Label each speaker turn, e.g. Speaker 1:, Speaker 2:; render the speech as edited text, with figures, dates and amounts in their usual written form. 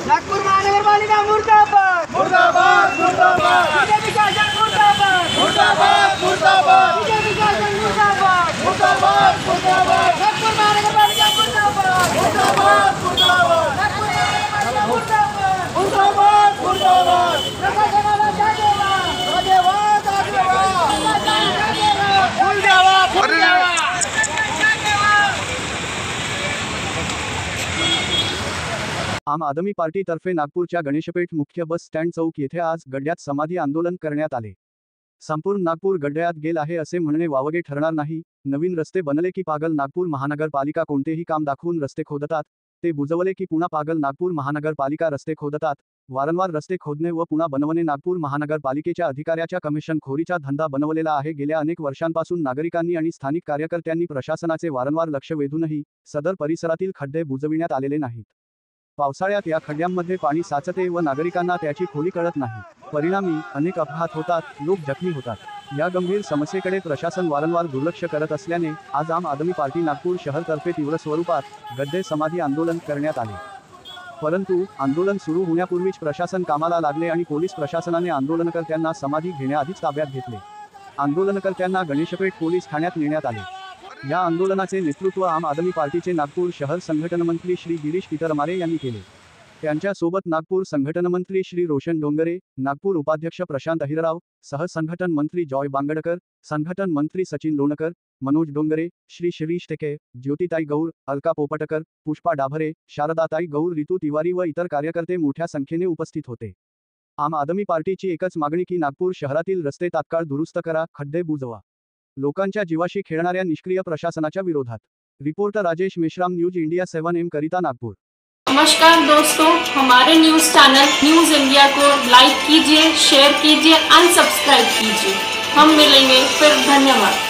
Speaker 1: नागपूर महानगरपालिका मुर्दाबाद
Speaker 2: मुर्दाबाद मुर्दाबाद
Speaker 1: बीजेपी शासन मुर्दाबाद
Speaker 2: मुर्दाबाद मुर्दाबाद
Speaker 1: बीजेपी शासन मुर्दाबाद
Speaker 2: मुर्दाबाद मुर्दाबाद
Speaker 1: नागपूर महानगरपालिका मुर्दाबाद
Speaker 2: मुर्दाबाद मुर्दाबाद
Speaker 1: नागपूर महानगरपालिका मुर्दाबाद
Speaker 2: मुर्दाबाद मुर्दाबाद
Speaker 1: प्रशासनाला जागेवा
Speaker 3: आम आदमी पार्टीतर्फे नागपूरच्या गणेशपेठ मुख्य बस स्टँड चौक येथे आज गड्ड्यात समाधी आंदोलन करण्यात आले। संपूर्ण नागपूर गड्ड्यात गेल आहे असे म्हणणे वावगे ठरणार नाही। नवीन रस्ते बनले की पागल नागपूर महानगरपालिका कोणतेही काम दाखवून रस्ते खोदतात, ते बुजवले की पुन्हा पागल नागपूर महानगरपालिका रस्ते खोदतात। वारंवार रस्ते खोदणे व पुन्हा बनवणे नागपूर महानगरपालिकेच्या अधिकाऱ्याच्या कमिशन खोरीचा धंदा बनवलेला आहे। गेल्या अनेक वर्षांपासून नागरिकांनी आणि स्थानिक कार्यकर्त्यांनी प्रशासनाचे वारंवार लक्ष वेधूनही सदर परिसरातील खड्डे बुजविण्यात आलेले नाहीत। पावसाळ्यात या खड्ड्यांमध्ये पाणी साचते व नागरिकांना त्याची खोली कळत नाही। परिणामी अनेक अपघात होतात, लोक जखमी होतात। या गंभीर समस्येकडे प्रशासन वारंवार दुर्लक्ष करत असल्याने आज आम आदमी पार्टी नागपूर शहरतर्फे तीव्र स्वरूपात गड्डे समाधी आंदोलन करण्यात आले। परंतु आंदोलन सुरू होण्यापूर्वीच प्रशासन कामाला लागले आणि पोलीस प्रशासनाने आंदोलनकर्त्यांना समाधी घेण्याआधीच ताब्यात घेतले। आंदोलनकर्त्यांना गणेशपेठ पोलीस ठाण्यात नेण्यात आले। या आंदोलनाचे नेतृत्व आम आदमी पार्टीचे नागपूर शहर संघटन मंत्री श्री गिरीश पितरमारे यांनी केले। त्यांच्या सोबत नागपूर संघटन मंत्री श्री रोशन डोंगरे, नागपूर उपाध्यक्ष प्रशांत अहिरराव, सहसंघटन मंत्री जॉय बांगडकर, संघटन मंत्री सचिन लोणकर, मनोज डोंगरे, श्री शिरीष टेके, ज्योतिताई गौर, अलका पोपटकर, पुष्पा डाभरे, शारदाताई गौर, रितू तिवारी व इतर कार्यकर्ते मोठ्या संख्येने उपस्थित होते। आम आदमी पार्टीची एकच मागणी की नागपूर शहरातील रस्ते तात्काळ दुरुस्त करा, खड्डे बुजवा। लोकांच्या जीवाशी खेळणाऱ्या निष्क्रिय प्रशासनाच्या विरोधात। Reporter Rajesh Meshram, news India 7 करिता नागपुर।
Speaker 4: नमस्कार दोस्तों, हमारे न्यूज़ चैनल न्यूज़ इंडिया को लाइक कीजिए, शेयर कीजिए, अनसब्सक्राइब कीजिए। हम मिलेंगे फिर। धन्यवाद।